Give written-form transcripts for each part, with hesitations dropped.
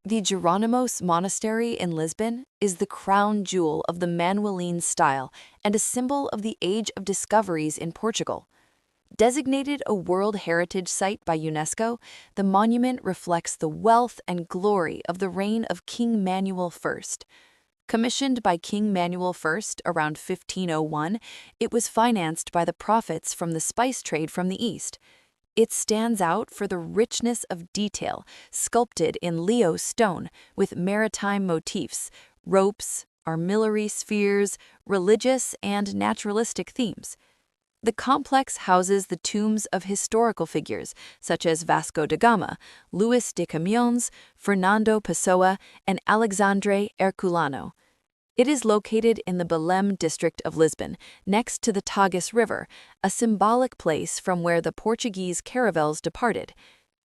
The Jerónimos Monastery in Lisbon is the crown jewel of the Manueline style and a symbol of the Age of Discoveries in Portugal. Designated a World Heritage Site by UNESCO, the monument reflects the wealth and glory of the reign of King Manuel I. Commissioned by King Manuel I around 1501, it was financed by the profits from the spice trade from the East. It stands out for the richness of detail sculpted in Leo stone with maritime motifs, ropes, armillary spheres, religious and naturalistic themes. The complex houses the tombs of historical figures such as Vasco da Gama, Luis de Camões, Fernando Pessoa, and Alexandre Herculano. It is located in the Belém district of Lisbon, next to the Tagus River, a symbolic place from where the Portuguese caravels departed.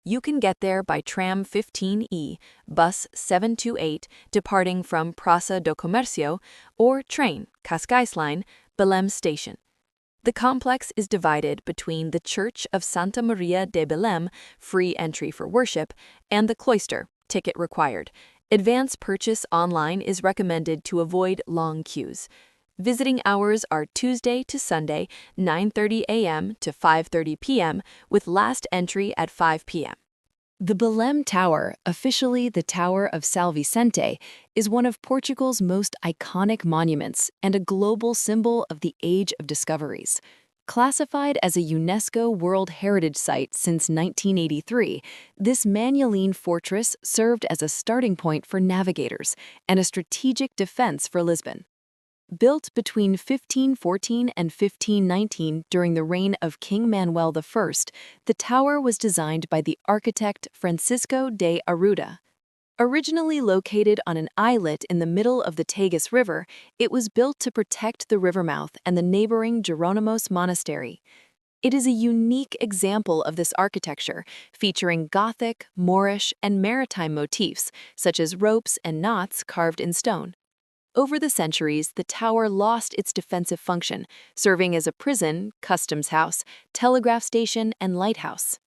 You can get there by tram 15E, bus 728 departing from Praça do Comércio, or train, Cascais Line, Belém Station. The complex is divided between the Church of Santa Maria de Belém, free entry for worship, and the cloister, ticket required. Advance purchase online is recommended to avoid long queues. Visiting hours are Tuesday to Sunday, 9:30 a.m. to 5:30 p.m., with last entry at 5 p.m. The Belém Tower, officially the Tower of São Vicente, is one of Portugal's most iconic monuments and a global symbol of the Age of Discoveries. Classified as a UNESCO World Heritage Site since 1983, this Manueline fortress served as a starting point for navigators and a strategic defense for Lisbon. Built between 1514 and 1519 during the reign of King Manuel I, the tower was designed by the architect Francisco de Arruda. Originally located on an islet in the middle of the Tagus River, it was built to protect the river mouth and the neighboring Jerónimos Monastery. It is a unique example of this architecture, featuring Gothic, Moorish, and maritime motifs, such as ropes and knots carved in stone. Over the centuries, the tower lost its defensive function, serving as a prison, customs house, telegraph station, and lighthouse.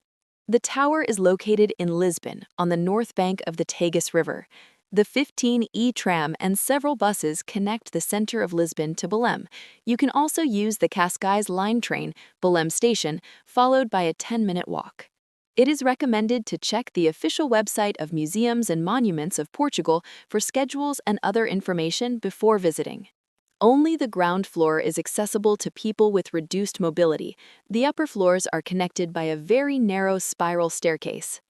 The tower is located in Lisbon, on the north bank of the Tagus River. The 15E tram and several buses connect the center of Lisbon to Belém. You can also use the Cascais Line train, Belém Station, followed by a 10-minute walk. It is recommended to check the official website of Museums and Monuments of Portugal for schedules and other information before visiting. Only the ground floor is accessible to people with reduced mobility. The upper floors are connected by a very narrow spiral staircase.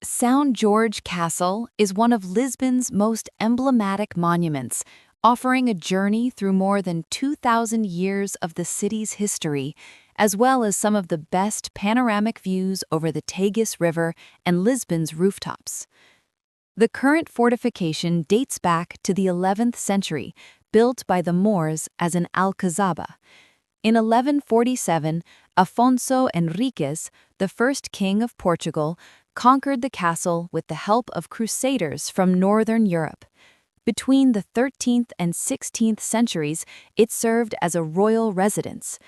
São Jorge Castle is one of Lisbon's most emblematic monuments, offering a journey through more than 2,000 years of the city's history, as well as some of the best panoramic views over the Tagus River and Lisbon's rooftops. The current fortification dates back to the 11th century, built by the Moors as an alcazaba. In 1147, Afonso Henriques, the first king of Portugal, conquered the castle with the help of crusaders from northern Europe. Between the 13th and 16th centuries, it served as a royal residence.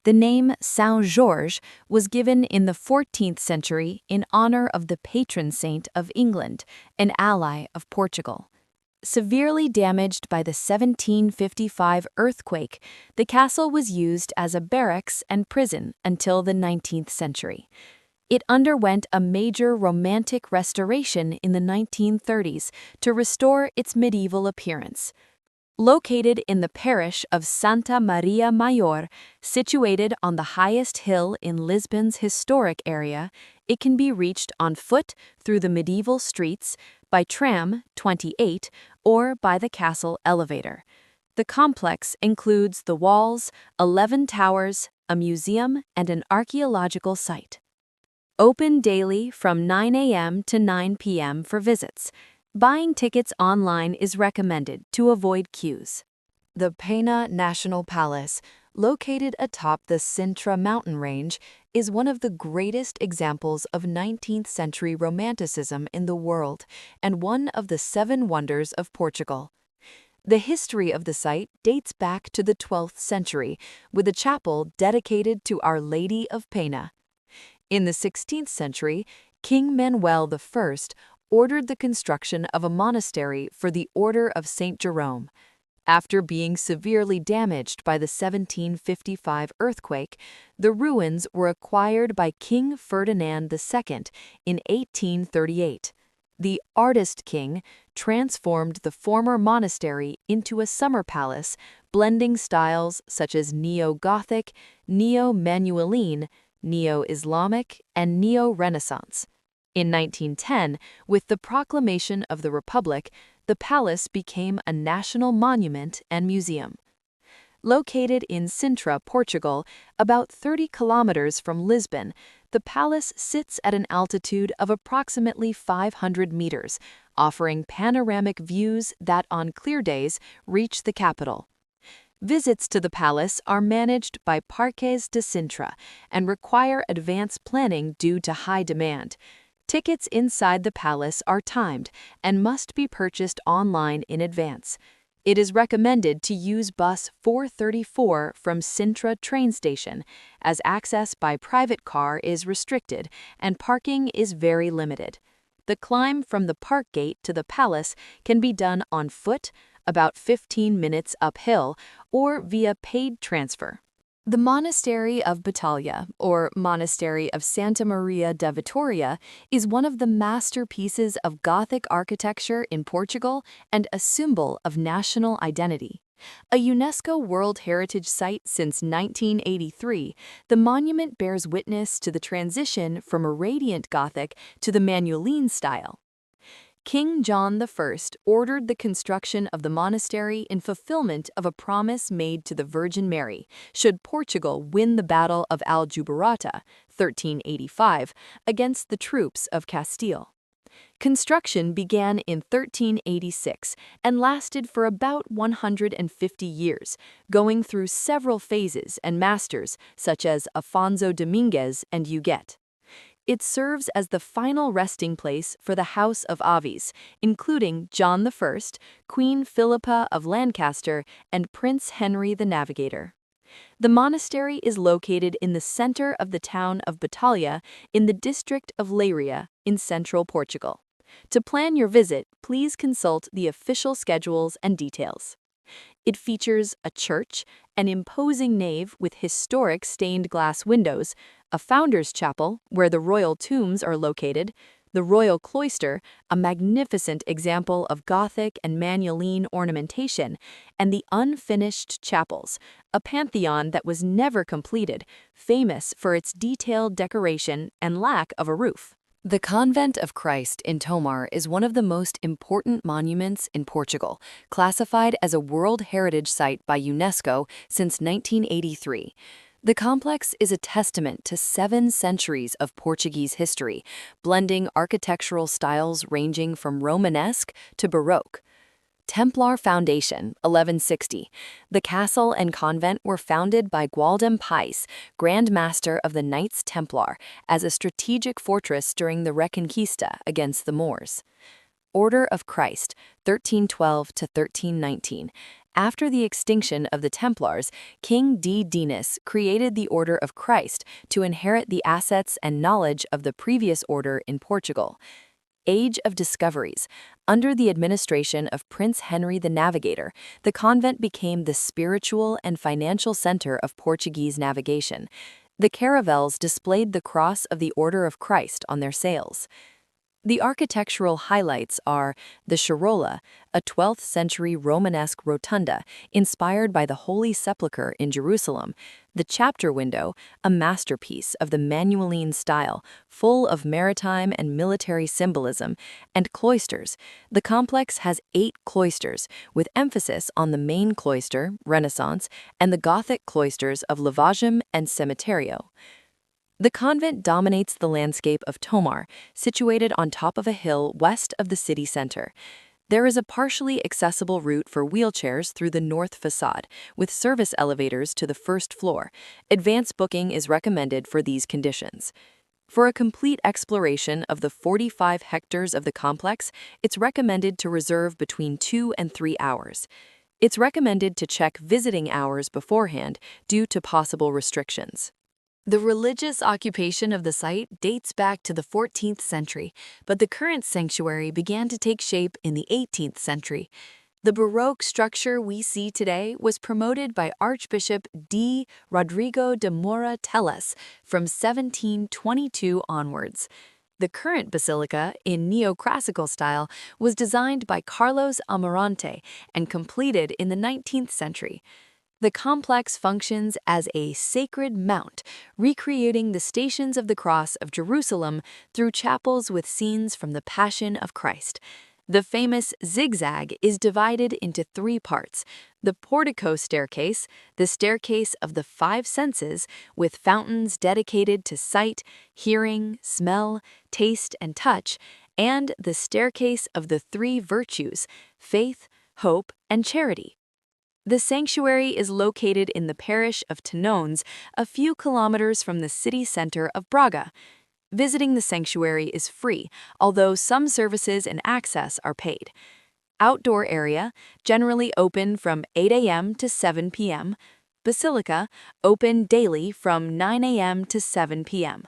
The name São Jorge was given in the 14th century in honor of the patron saint of England, an ally of Portugal. Severely damaged by the 1755 earthquake, the castle was used as a barracks and prison until the 19th century. It underwent a major Romantic restoration in the 1930s to restore its medieval appearance. Located in the parish of Santa Maria Maior, situated on the highest hill in Lisbon's historic area, it can be reached on foot through the medieval streets, by tram 28, or by the castle elevator. The complex includes the walls, 11 towers, a museum, and an archaeological site. Open daily from 9 a.m. to 9 p.m. for visits. Buying tickets online is recommended to avoid queues. The Pena National Palace, located atop the Sintra mountain range, is one of the greatest examples of 19th century Romanticism in the world and one of the 7 wonders of Portugal. The history of the site dates back to the 12th century, with a chapel dedicated to Our Lady of Pena. In the 16th century, King Manuel I ordered the construction of a monastery for the Order of St. Jerome. After being severely damaged by the 1755 earthquake, the ruins were acquired by King Ferdinand II in 1838. The Artist King transformed the former monastery into a summer palace, blending styles such as Neo-Gothic, Neo-Manueline, Neo-Islamic, and Neo-Renaissance. In 1910, with the proclamation of the Republic, the palace became a national monument and museum. Located in Sintra, Portugal, about 30 kilometers from Lisbon, the palace sits at an altitude of approximately 500 meters, offering panoramic views that on clear days reach the capital. Visits to the palace are managed by Parques de Sintra and require advance planning due to high demand. Tickets inside the palace are timed and must be purchased online in advance. It is recommended to use bus 434 from Sintra train station, as access by private car is restricted and parking is very limited. The climb from the park gate to the palace can be done on foot, about 15 minutes uphill, or via paid transfer. The Monastery of Batalha, or Monastery of Santa Maria da Vitória, is one of the masterpieces of Gothic architecture in Portugal and a symbol of national identity. A UNESCO World Heritage Site since 1983, the monument bears witness to the transition from a radiant Gothic to the Manueline style. King John I ordered the construction of the monastery in fulfillment of a promise made to the Virgin Mary should Portugal win the Battle of Aljubarrota, 1385, against the troops of Castile. Construction began in 1386 and lasted for about 150 years, going through several phases and masters such as Afonso Domingues and Huguet. It serves as the final resting place for the House of Avis, including John I, Queen Philippa of Lancaster, and Prince Henry the Navigator. The monastery is located in the center of the town of Batalha in the district of Leiria in central Portugal. To plan your visit, please consult the official schedules and details. It features a church, an imposing nave with historic stained glass windows, a founder's chapel where the royal tombs are located, the royal cloister, a magnificent example of Gothic and Manueline ornamentation, and the unfinished chapels, a pantheon that was never completed, famous for its detailed decoration and lack of a roof. The Convent of Christ in Tomar is one of the most important monuments in Portugal, classified as a World Heritage Site by UNESCO since 1983. The complex is a testament to 7 centuries of Portuguese history, blending architectural styles ranging from Romanesque to Baroque. Templar Foundation, 1160. The castle and convent were founded by Gualdem Pais, Grand Master of the Knights Templar, as a strategic fortress during the Reconquista against the Moors. Order of Christ, 1312 to 1319. After the extinction of the Templars, King D. Dinis created the Order of Christ to inherit the assets and knowledge of the previous order in Portugal. Age of Discoveries. Under the administration of Prince Henry the Navigator, the convent became the spiritual and financial center of Portuguese navigation. The caravels displayed the cross of the Order of Christ on their sails. The architectural highlights are the Charola, a 12th century Romanesque rotunda inspired by the Holy Sepulchre in Jerusalem, the chapter window, a masterpiece of the Manueline style, full of maritime and military symbolism, and cloisters. The complex has 8 cloisters, with emphasis on the main cloister, Renaissance, and the Gothic cloisters of Lavagem and Cemiterio. The convent dominates the landscape of Tomar, situated on top of a hill west of the city center. There is a partially accessible route for wheelchairs through the north facade, with service elevators to the first floor. Advance booking is recommended for these conditions. For a complete exploration of the 45 hectares of the complex, it's recommended to reserve between 2 and 3 hours. It's recommended to check visiting hours beforehand due to possible restrictions. The religious occupation of the site dates back to the 14th century, but the current sanctuary began to take shape in the 18th century. The Baroque structure we see today was promoted by Archbishop D. Rodrigo de Mora Tellez from 1722 onwards. The current basilica, in neoclassical style, was designed by Carlos Almirante and completed in the 19th century. The complex functions as a sacred mount, recreating the Stations of the Cross of Jerusalem through chapels with scenes from the Passion of Christ. The famous zigzag is divided into three parts: the portico staircase, the staircase of the five senses, with fountains dedicated to sight, hearing, smell, taste, and touch, and the staircase of the three virtues, faith, hope, and charity. The sanctuary is located in the parish of Tenones, a few kilometers from the city center of Braga. Visiting the sanctuary is free, although some services and access are paid. Outdoor area, generally open from 8 a.m. to 7 p.m. Basilica, open daily from 9 a.m. to 7 p.m.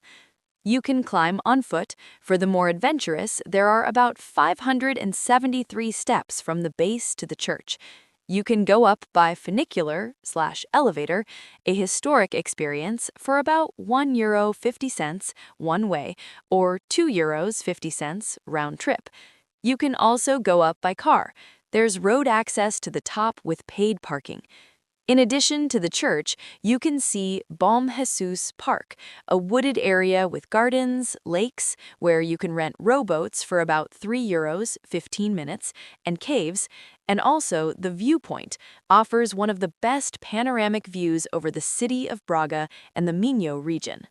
You can climb on foot. For the more adventurous, there are about 573 steps from the base to the church. You can go up by funicular/elevator, a historic experience, for about €1.50 one way or €2.50 round trip. You can also go up by car. There's road access to the top with paid parking. In addition to the church, you can see Bom Jesus Park, a wooded area with gardens, lakes, where you can rent rowboats for about €3, 15 minutes, and caves, and also the Viewpoint offers one of the best panoramic views over the city of Braga and the Minho region.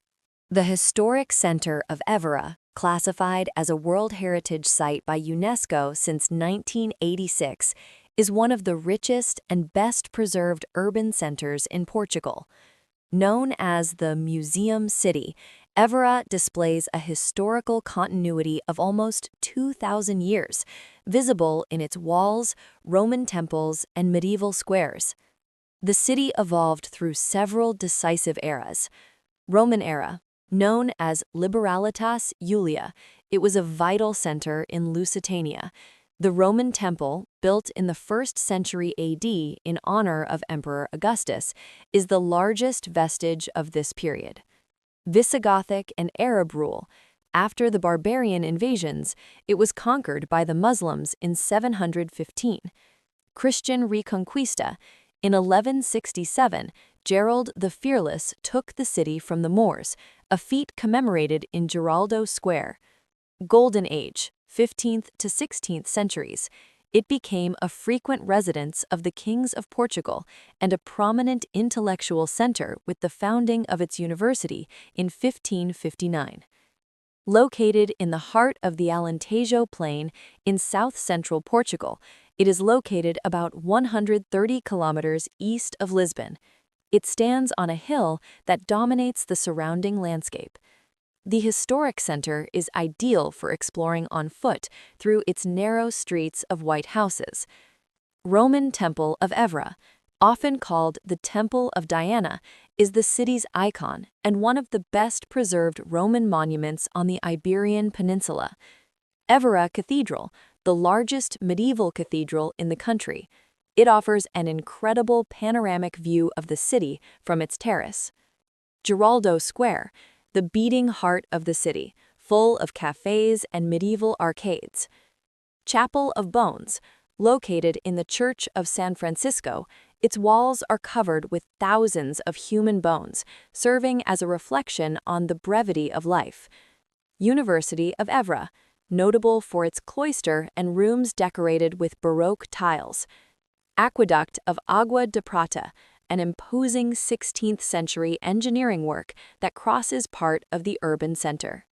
The historic center of Évora, classified as a World Heritage Site by UNESCO since 1986, is one of the richest and best preserved urban centers in Portugal. Known as the Museum City, Évora displays a historical continuity of almost 2,000 years, visible in its walls, Roman temples, and medieval squares. The city evolved through several decisive eras. Roman era, known as Liberalitas Julia, it was a vital center in Lusitania. The Roman temple, built in the 1st century AD in honor of Emperor Augustus, is the largest vestige of this period. Visigothic and Arab rule. After the barbarian invasions, it was conquered by the Muslims in 715. Christian Reconquista. In 1167, Gerald the Fearless took the city from the Moors, a feat commemorated in Giraldo Square. Golden Age, 15th to 16th centuries. It became a frequent residence of the kings of Portugal and a prominent intellectual center with the founding of its university in 1559. Located in the heart of the Alentejo Plain in south-central Portugal, it is located about 130 kilometers east of Lisbon. It stands on a hill that dominates the surrounding landscape. The historic center is ideal for exploring on foot through its narrow streets of white houses. Roman Temple of Évora, often called the Temple of Diana, is the city's icon and one of the best preserved Roman monuments on the Iberian Peninsula. Évora Cathedral, the largest medieval cathedral in the country. It offers an incredible panoramic view of the city from its terrace. Giraldo Square, the beating heart of the city, full of cafes and medieval arcades. Chapel of Bones, located in the Church of San Francisco, its walls are covered with thousands of human bones, serving as a reflection on the brevity of life. University of Évora, notable for its cloister and rooms decorated with Baroque tiles. Aqueduct of Agua de Prata, an imposing 16th-century engineering work that crosses part of the urban center.